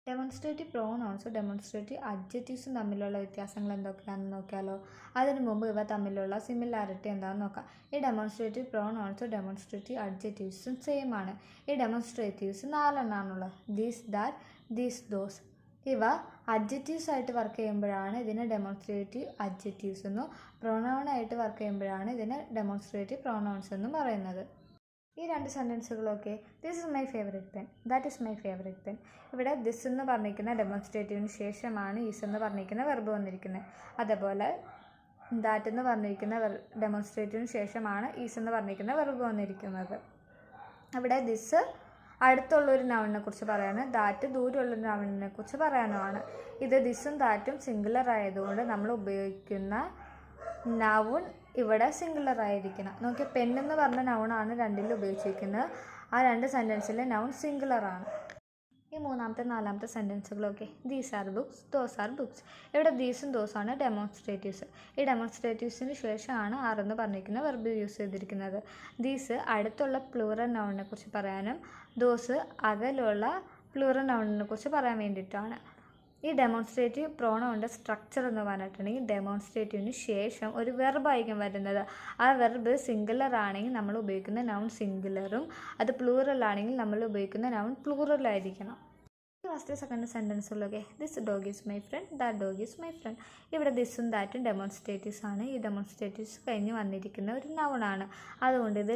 Demonstrative പ്രോനൗൺസും demonstrative അഡ്ജക്റ്റീവ്സും തമ്മിലുള്ള വ്യത്യാസങ്ങൾ എന്തൊക്കെയാണെന്ന് നോക്കിയാലോ. അതിനു മുമ്പ് ഇവ തമ്മിലുള്ള സിമിലാരിറ്റി എന്താണെന്ന് നോക്കാം. ഈ ഡെമോൺസ്ട്രേറ്റീവ് പ്രോനൗൺസും ഡെമോൺസ്ട്രേറ്റീവ് അഡ്ജക്റ്റീവ്സും സെയിം ആണ്. ഈ ഡെമോൺസ്ട്രേറ്റീവ്സ് 4 എണ്ണമാണുള്ളത്. These, that, these, those. ഇവ അഡ്ജക്റ്റീവ്സ് ആയിട്ട് വർക്ക് ചെയ്യുമ്പോഴാണ് ഇതിനെ ഡെമോൺസ്ട്രേറ്റീവ് അഡ്ജക്റ്റീവ്സ് എന്നും പ്രോനൗൺ ആയിട്ട് വർക്ക് ചെയ്യുമ്പോഴാണ് ഇതിനെ ഡെമോൺസ്ട്രേറ്റീവ് പ്രോനൗൺസ് എന്നും പറയുന്നത്. ഈ 2 സെൻറ്റൻസുകളൊക്കെ this is my favourite pen, that is my favourite pen. ഇവിടെ ദിസ് എന്ന് പറഞ്ഞിരിക്കുന്ന ഡെമോൺസ്ട്രേറ്റീവിന് ശേഷമാണ് ഈസ് എന്ന് പറഞ്ഞിരിക്കുന്ന വെർബ് വന്നിരിക്കുന്നത്. അതേപോലെ ദാറ്റ് എന്ന് പറഞ്ഞിരിക്കുന്ന ഡെമോൺസ്ട്രേറ്റീവിന് ശേഷമാണ് ഈസ് എന്ന് പറഞ്ഞിരിക്കുന്ന വെർബ് വന്നിരിക്കുന്നത്. ഇവിടെ ദിസ് അടുത്തുള്ളൊരു നൗണിനെ കുറിച്ച് പറയാനും ദാറ്റ് ദൂരമുള്ളൊരു നൗണിനെ കുറിച്ച് പറയാനുമാണ്. ഇത് ദിസും ദാറ്റും സിംഗുലർ ആയതുകൊണ്ട് നമ്മൾ ഉപയോഗിക്കുന്ന നൗൺ ഇവിടെ സിംഗുലർ ആയിരിക്കണം. നോക്കി, പെൻ എന്ന് പറഞ്ഞ നൗണാണ് രണ്ടിലും ഉപയോഗിച്ചിരിക്കുന്നത്. ആ 2 സെൻറ്റൻസിലെ നൗൺ സിംഗുലർ ആണ്. ഈ 3ാമത്തെ 4ാമത്തെ സെൻറ്റൻസുകളൊക്കെ these are books, those are books. ഇവിടെ ദീസും ദോസാണ് ഡെമോൺസ്ട്രേറ്റീവ്സ്. ഈ ഡെമോൺസ്ട്രേറ്റീവ്സിന് ശേഷമാണ് ആർ എന്ന് പറഞ്ഞിരിക്കുന്ന വെർബ് യൂസ് ചെയ്തിരിക്കുന്നത്. ദീസ് അടുത്തുള്ള പ്ലൂറൽ നൗണിനെ കുറിച്ച് പറയാനും ദോസ് അകലുള്ള പ്ലൂറൽ നൗണിനെ കുറിച്ച് പറയാൻ വേണ്ടിയിട്ടാണ്. ഈ ഡെമോൺസ്ട്രേറ്റീവ് പ്രോനൗണിൻ്റെ സ്ട്രക്ചർ എന്ന് പറഞ്ഞിട്ടുണ്ടെങ്കിൽ ഡെമോൺസ്ട്രേറ്റീവിന് ശേഷം ഒരു വെർബായിരിക്കും വരുന്നത്. ആ വെർബ് സിംഗുലർ ആണെങ്കിൽ നമ്മൾ ഉപയോഗിക്കുന്ന നൗൺ സിംഗുലറും അത് പ്ലൂറൽ ആണെങ്കിൽ നമ്മൾ ഉപയോഗിക്കുന്ന നൗൺ പ്ലൂറലായിരിക്കണം. ഫസ്റ്റ് സെക്കൻഡ് സെൻറ്റൻസുകളൊക്കെ this dog is my friend, that dog is my friend. ഇവിടെ ദിസും ദാറ്റും ഡെമോൺസ്ട്രേറ്റീവ്സ് ആണ്. ഈ ഡെമോൺസ്ട്രേറ്റീവ്സ് കഴിഞ്ഞ് വന്നിരിക്കുന്ന ഒരു നൗണാണ്. അതുകൊണ്ട് ഇത്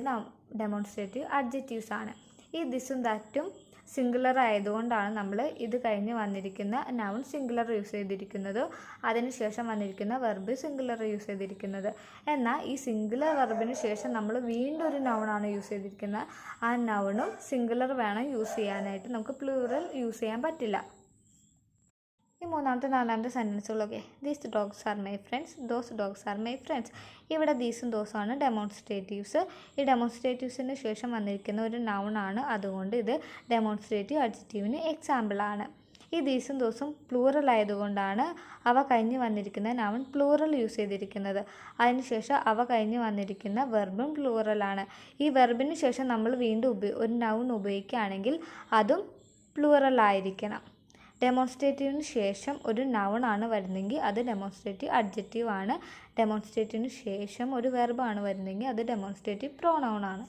ഡെമോൺസ്ട്രേറ്റീവ് അഡ്ജക്റ്റീവ്സ് ആണ്. ഈ ദിസും ദാറ്റും സിംഗുലർ ആയതുകൊണ്ടാണ് നമ്മൾ ഇത് കഴിഞ്ഞ് വന്നിരിക്കുന്ന നൗൺ സിംഗുലർ യൂസ് ചെയ്തിരിക്കുന്നത്. അതിനുശേഷം വന്നിരിക്കുന്ന വെർബ് സിംഗുലർ യൂസ് ചെയ്തിരിക്കുന്നത്. എന്നാൽ ഈ സിംഗുലർ വെർബിന് ശേഷം നമ്മൾ വീണ്ടും ഒരു നൗണാണ് യൂസ് ചെയ്തിരിക്കുന്നത്. ആ നൗണും സിംഗുലർ വേണം യൂസ് ചെയ്യാനായിട്ട്. നമുക്ക് പ്ലൂറൽ യൂസ് ചെയ്യാൻ പറ്റില്ല. ഈ 3ാമത്തെ 4ാമത്തെ സെൻറ്റൻസുകളൊക്കെ these dogs are my friends, those dogs are my friends. ഇവിടെ ദീസും ദോസുമാണ് ഡെമോൺസ്ട്രേറ്റീവ്സ്. ഈ ഡെമോൺസ്ട്രേറ്റീവ്സിന് ശേഷം വന്നിരിക്കുന്ന ഒരു നൗണാണ്. അതുകൊണ്ട് ഇത് ഡെമോൺസ്ട്രേറ്റീവ് അഡ്ജക്റ്റീവിന് എക്സാമ്പിളാണ്. ഈ ദീസും ദോസും പ്ലൂറൽ ആയതുകൊണ്ടാണ് അവ കഴിഞ്ഞ് വന്നിരിക്കുന്ന നൗൺ പ്ലൂറൽ യൂസ് ചെയ്തിരിക്കുന്നത്. അതിനുശേഷം അവ കഴിഞ്ഞ് വന്നിരിക്കുന്ന വെർബും പ്ലൂറലാണ്. ഈ വെർബിന് ശേഷം നമ്മൾ വീണ്ടും ഒരു നൗൺ ഉപയോഗിക്കുകയാണെങ്കിൽ അതും പ്ലൂറൽ ആയിരിക്കണം. ഡെമോൺസ്ട്രേറ്റീവിന് ശേഷം ഒരു നൗൺ ആണ് വരുന്നതെങ്കിൽ അത് ഡെമോൺസ്ട്രേറ്റീവ് അഡ്ജക്റ്റീവ് ആണ്. ഡെമോൺസ്ട്രേറ്റീവിന് ശേഷം ഒരു വെർബാണ് വരുന്നതെങ്കിൽ അത് ഡെമോൺസ്ട്രേറ്റീവ് പ്രോനൗൺ ആണ്.